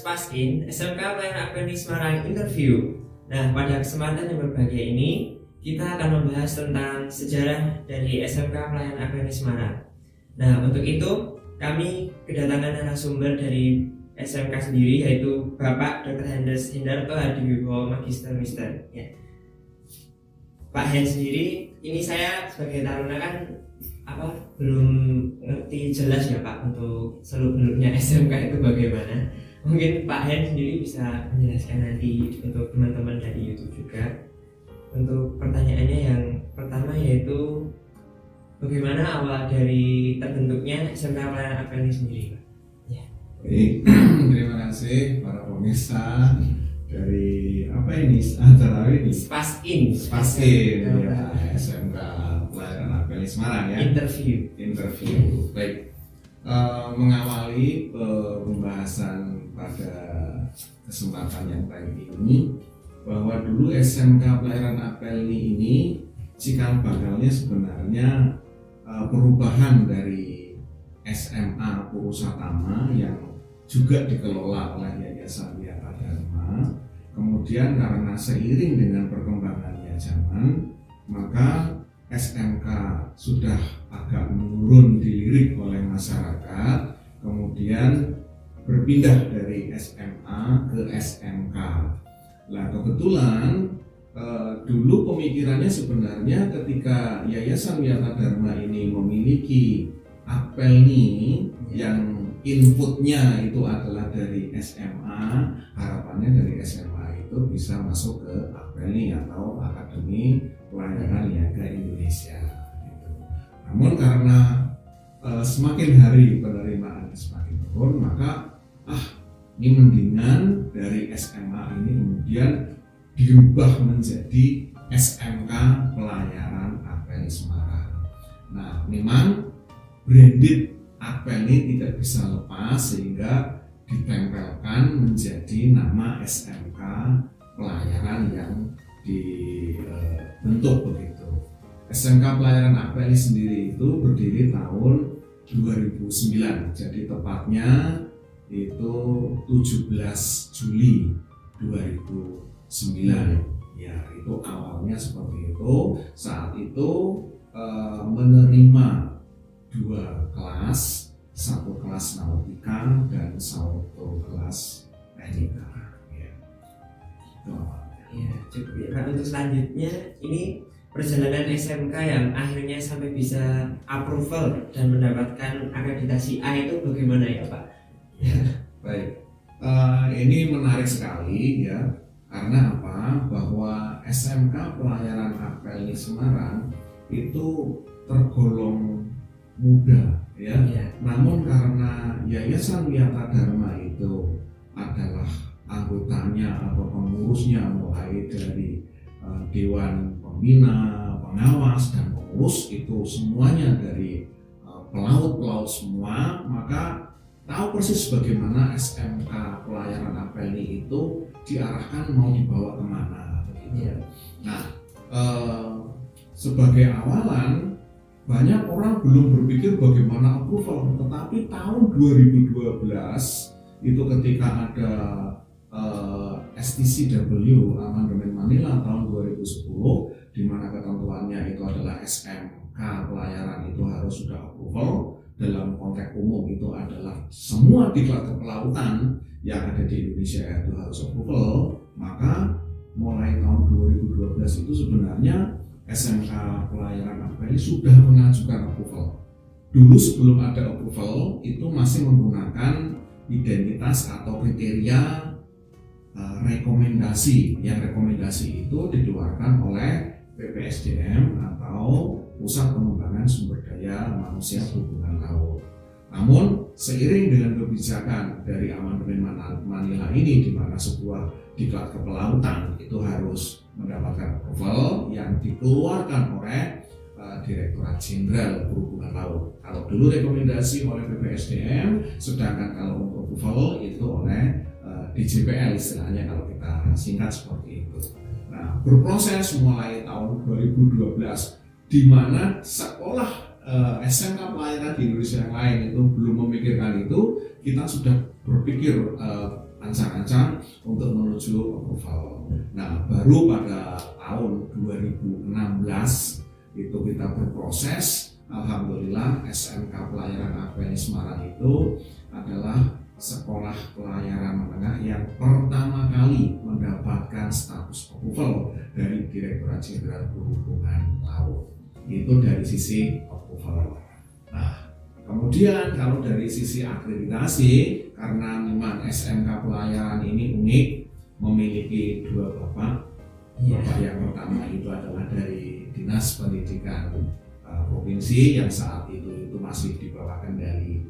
Spaskin, SMK Pelayanan Akademi Semarang Interview. Nah, pada kesempatan yang berbahagia ini, kita akan membahas tentang sejarah dari SMK Pelayanan Akademi Semarang. Nah, untuk itu, kami kedatangan narasumber dari SMK sendiri, yaitu Bapak Dr. Hendes Hindarto Hadiwibowo Magister Mister. Ya. Pak Hen sendiri, ini saya sebagai taruna kan belum ngerti jelas ya Pak untuk seluk-beluknya SMK itu bagaimana. Mungkin Pak Hen sendiri bisa menjelaskan nanti untuk teman-teman dari YouTube juga. Untuk pertanyaannya yang pertama yaitu bagaimana awal dari terbentuknya SMK Pelayanan Akademi sendiri Pak? Ya. Baik, terima kasih para pemirsa dari acara ini Spaskin ya, SMK Pelayanan Akademi Semarang ya. Interview. Baik, mengawali pembahasan pada kesempatan yang baik ini, bahwa dulu SMK Pelayanan Akademi ini cikal bakalnya sebenarnya perubahan dari SMA Purusatama yang juga dikelola oleh Yayasan Wiyata Dharma. Kemudian karena seiring dengan perkembangannya zaman, maka SMK sudah agak menurun dilirik oleh masyarakat, kemudian berpindah dari SMA ke SMK. Nah, kebetulan dulu pemikirannya sebenarnya ketika Yayasan Wiyata Dharma ini memiliki Apelni yang inputnya itu adalah dari SMA, harapannya dari SMA itu bisa masuk ke Apelni atau Akademi Pelayanan Niaga Indonesia. Namun karena semakin hari penerimaan semakin turun, maka ini mendingan dari SMA ini kemudian dirubah menjadi SMK Pelayaran Akademi Semarang. Nah, memang branded Akademi tidak bisa lepas sehingga ditempelkan menjadi nama SMK Pelayaran yang dibentuk begitu. SMK Pelayaran Akademi sendiri itu berdiri tahun 2009, jadi tepatnya itu 17 Juli 2009. Ya, itu awalnya seperti itu. Saat itu menerima dua kelas, satu kelas nautika dan satu kelas teknika. Ya, itu awalnya. Ya, cukup ya. Nah, untuk selanjutnya ini perjalanan SMK yang akhirnya sampai bisa approval dan mendapatkan akreditasi A itu bagaimana ya Pak? Ya, baik. Ini menarik sekali ya, karena apa? Bahwa SMK Pelayaran Akademi Semarang itu tergolong muda ya. Namun karena Yayasan Wiyata Dharma itu adalah anggotanya atau pengurusnya mulai dari Dewan Pembina, Pengawas dan Pengurus itu semuanya dari pelaut semua, maka tahu persis bagaimana SMK Pelayaran Akademi itu diarahkan mau dibawa kemana begitu. Nah, sebagai awalan banyak orang belum berpikir bagaimana approval, tetapi tahun 2012 itu ketika ada STCW Amandemen Manila tahun 2010 di mana ketentuannya itu adalah SMK Pelayaran itu harus sudah approval. Dalam konteks umum itu adalah semua diklat kepelautan yang ada di Indonesia itu harus approval. Maka mulai tahun 2012 itu sebenarnya SMK Pelayaran Akademi sudah mengajukan approval. Dulu sebelum ada approval itu masih menggunakan identitas atau kriteria rekomendasi. Yang rekomendasi itu dikeluarkan oleh PPSDM atau Pusat Pengembangan Sumber Daya Manusia Perhubungan Laut. Namun seiring dengan kebijakan dari Amandemen Manila ini, di mana sebuah diklat kepelautan itu harus mendapatkan approval yang dikeluarkan oleh Direktorat Jenderal Perhubungan Laut. Kalau dulu rekomendasi oleh PPSDM, sedangkan kalau untuk approval itu oleh DJPL istilahnya kalau kita singkat seperti itu. Nah, berproses mulai tahun 2012 di mana sekolah SMK pelayaran di Indonesia yang lain itu belum memikirkan itu, kita sudah berpikir ancang-ancang untuk menuju approval. Nah, baru pada tahun 2016 itu kita berproses. Alhamdulillah SMK Pelayaran AKPNI Semarang itu adalah sekolah pelayaran menengah yang pertama kali mendapatkan status approval dari Direktorat Jenderal Perhubungan Laut. Itu dari sisi approval. Nah, kemudian kalau dari sisi akreditasi, karena memang SMK Pelayaran ini unik, memiliki dua bapak. Bapak yang pertama itu adalah dari Dinas Pendidikan Provinsi yang saat itu masih di bawah kendali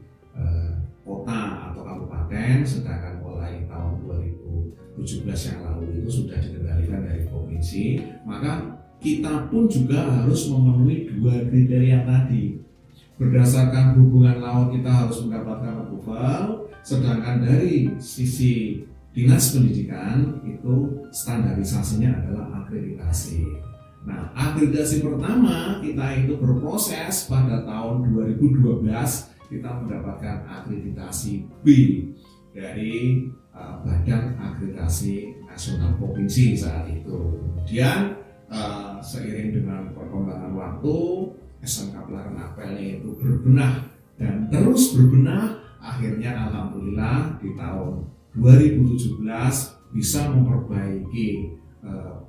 kota atau kabupaten, sedangkan mulai tahun 2017 yang lalu itu sudah dikendalikan dari provinsi. Maka kita pun juga harus memenuhi dua kriteria tadi. Berdasarkan hubungan laut kita harus mendapatkan approval, sedangkan dari sisi Dinas Pendidikan itu standarisasinya adalah akreditasi. Nah, akreditasi pertama kita itu berproses pada tahun 2012, kita mendapatkan akreditasi B dari Badan Akreditasi Nasional Provinsi saat itu. Kemudian seiring dengan perkembangan waktu, SMK Pelayaran AKPNI itu berbenah dan terus berbenah. Akhirnya alhamdulillah di tahun 2017 bisa memperbaiki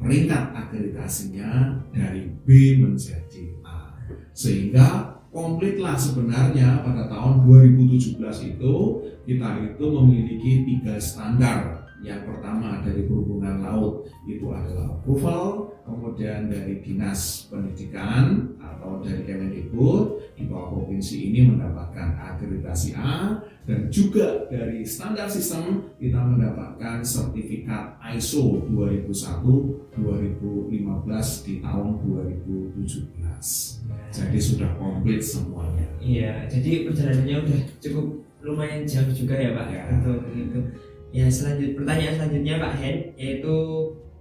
peringkat akreditasinya dari B menjadi A, sehingga komplitlah sebenarnya pada tahun 2017 itu kita itu memiliki 3 standar. Yang pertama dari Perhubungan Laut itu adalah approval, kemudian dari Dinas Pendidikan atau dari Kemendikbud di bawah provinsi ini mendapatkan akreditasi A, dan juga dari standar sistem kita mendapatkan sertifikat ISO 2001-2015 di tahun 2017. Jadi sudah komplit semuanya. Iya, jadi perjalanannya udah cukup lumayan jauh juga ya Pak untuk itu. Ya, pertanyaan selanjutnya Pak Hen, yaitu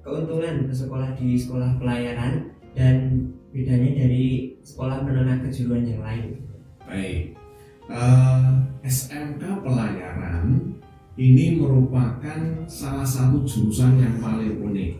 keuntungan bersekolah di sekolah pelayaran dan bedanya dari sekolah menengah kejuruan yang lain. Baik, SMK Pelayaran ini merupakan salah satu jurusan yang paling unik.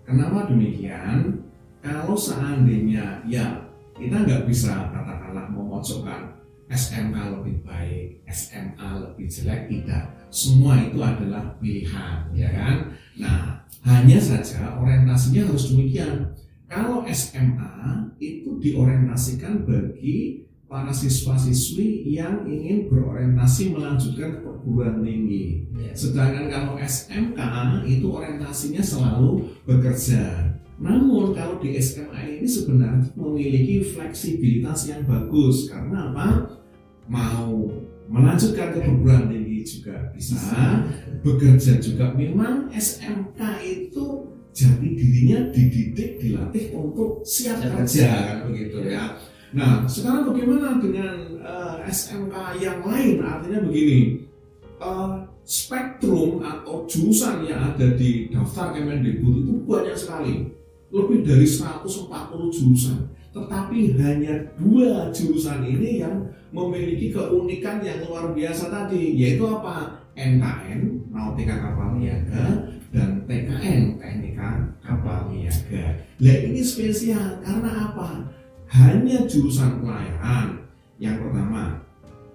Kenapa demikian? Kalau seandainya ya kita nggak bisa katakanlah memojokkan SMK lebih baik, SMA lebih jelek, tidak. Semua itu adalah pilihan, ya kan? Nah, hanya saja orientasinya harus demikian. Kalau SMA itu diorientasikan bagi para siswa-siswi yang ingin berorientasi melanjutkan ke perguruan tinggi. Sedangkan kalau SMK itu orientasinya selalu bekerja. Namun kalau di SMA ini sebenarnya memiliki fleksibilitas yang bagus. Karena apa? Mau melanjutkan ke perguruan tinggi juga bisa, bekerja juga. Memang SMK itu jadi dirinya dididik, dilatih untuk siap kerja, kan begitu ya. Nah, sekarang bagaimana dengan SMK yang lain? Artinya begini, spektrum atau jurusan yang ada di daftar Kemendikbud itu banyak sekali, lebih dari 140 jurusan. Tetapi hanya 2 jurusan ini yang memiliki keunikan yang luar biasa tadi, yaitu apa? NKN, Nautika Kapal Niaga, dan TKN, Teknik Kapal Niaga. Nah, ini spesial karena apa? Hanya jurusan pelayaran yang pertama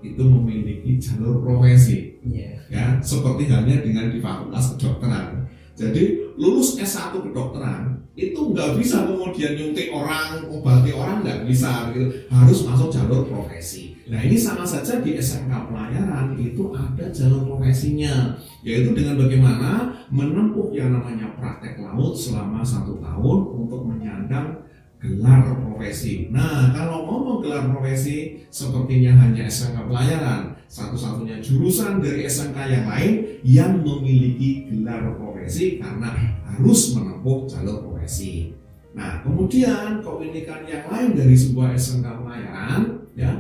itu memiliki jalur profesi, ya, seperti halnya dengan di Fakultas Kedokteran. Jadi lulus S1 kedokteran itu nggak bisa kemudian nyuntik orang, obati orang, nggak bisa gitu. Harus masuk jalur profesi. Nah, ini sama saja di SMK Pelayaran itu ada jalur profesinya, yaitu dengan bagaimana menempuh yang namanya praktek laut selama 1 tahun untuk menyandang gelar profesi. Nah, kalau ngomong gelar profesi, sepertinya hanya SMK Pelayaran satu-satunya jurusan dari SMK yang lain yang memiliki gelar profesi karena harus menempuh jalur profesi. Nah, kemudian keunikan yang lain dari sebuah SMK Pelayaran, ya,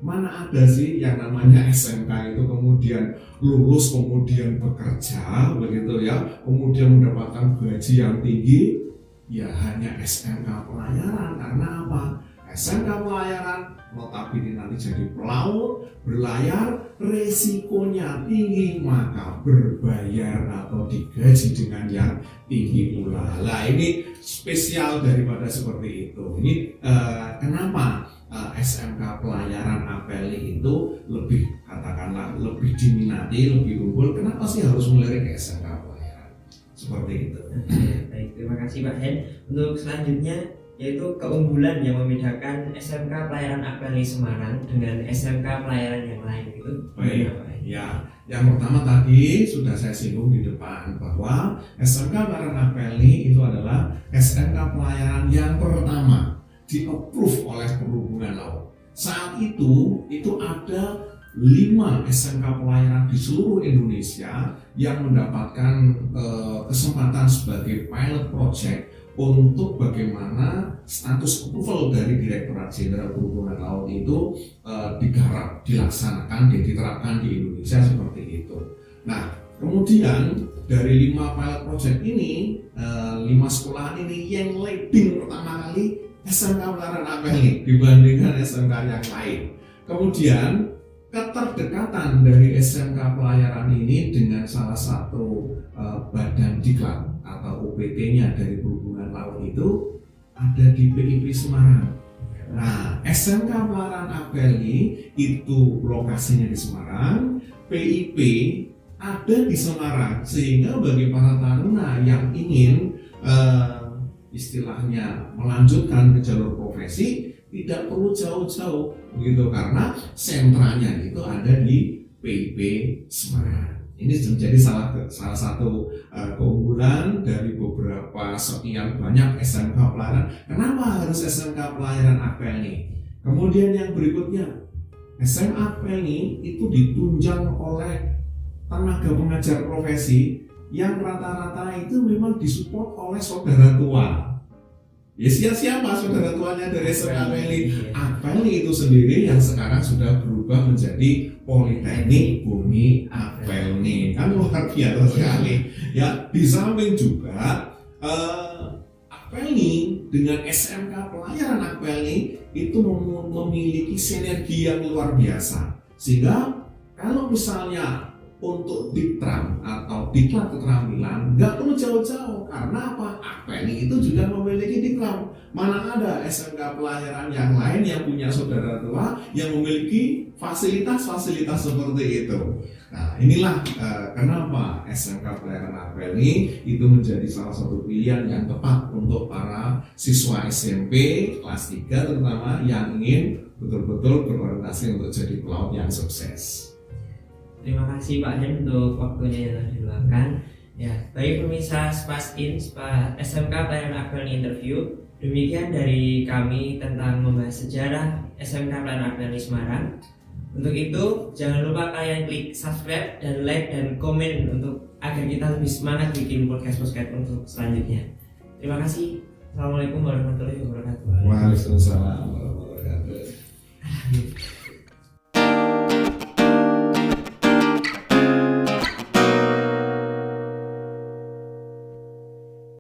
mana ada sih yang namanya SMK itu kemudian lulus kemudian bekerja begitu ya, kemudian mendapatkan gaji yang tinggi? Ya hanya SMK Pelayaran. Karena apa? SMK pelayaran notabene nanti jadi pelaut berlayar, resikonya tinggi, maka berbayar atau digaji dengan yang tinggi pula. Nah, ini spesial daripada seperti itu. Ini kenapa SMK pelayaran APELI itu lebih, katakanlah, lebih diminati, lebih unggul. Kenapa sih harus melirik ke SMK pelayaran? Seperti itu. Baik, terima kasih Pak Hen. Untuk selanjutnya yaitu keunggulan yang membedakan SMK Pelayaran APELI Semarang dengan SMK pelayaran yang lain itu. Baik, ya. Yang pertama tadi sudah saya singgung di depan bahwa SMK Pelayaran APELI itu adalah SMK pelayaran yang pertama di-approve oleh Perhubungan Laut. Saat itu ada 5 SMK pelayaran di seluruh Indonesia yang mendapatkan kesempatan sebagai pilot project untuk bagaimana status approval dari Direktorat Jenderal Perhubungan Laut itu digarap, dilaksanakan, dan diterapkan di Indonesia seperti itu. Nah, kemudian dari 5 pilot project ini, 5 sekolahan ini yang leading pertama kali SMK Pelayaran APELI dibandingkan SMK yang lain. Kemudian keterdekatan dari SMK pelayaran ini dengan salah satu badan diklat atau UPT-nya dari Perhubungan Laut itu ada di PIP Semarang. Nah, SMK Pelayaran APELI itu lokasinya di Semarang, PIP ada di Semarang, sehingga bagi para taruna yang ingin istilahnya melanjutkan ke jalur profesi tidak perlu jauh-jauh begitu, karena sentranya itu ada di PIP Semarang. Ini menjadi salah satu keunggulan dari beberapa sekian banyak SMK pelayaran. Kenapa harus SMK pelayaran APELI? Kemudian yang berikutnya, SMK APELI itu ditunjang oleh tenaga pengajar profesi yang rata-rata itu memang disupport oleh saudara tua. Ya, siapa saudara tuanya dari SMK APELI? APELI itu sendiri yang sekarang sudah berubah menjadi Politeknik Bumi APELI. Kan luar biasa sekali. Ya, di samping juga APELI dengan SMK pelayaran APELI itu memiliki sinergi yang luar biasa. Sehingga kalau misalnya untuk Diktram atau Diklat Keterampilan nggak perlu jauh-jauh, karena apa? APELI itu juga memiliki Diktram. Mana ada SMK pelayaran yang lain yang punya saudara tua yang memiliki fasilitas-fasilitas seperti itu. Nah, inilah kenapa SMK pelayaran APELI itu menjadi salah satu pilihan yang tepat untuk para siswa SMP kelas 3 terutama yang ingin betul-betul berorientasi untuk jadi pelaut yang sukses. Terima kasih Pak Hen untuk waktunya yang telah diluangkan. Ya, bagi pemirsa Spaskin, SMK Pelayaran APELI Interview, demikian dari kami tentang membahas sejarah SMK Pelayaran APELI Semarang. Untuk itu, jangan lupa kalian klik subscribe dan like dan komen untuk agar kita lebih semangat bikin podcast untuk selanjutnya. Terima kasih. Assalamualaikum warahmatullahi wabarakatuh. Waalaikumsalam warahmatullahi wabarakatuh.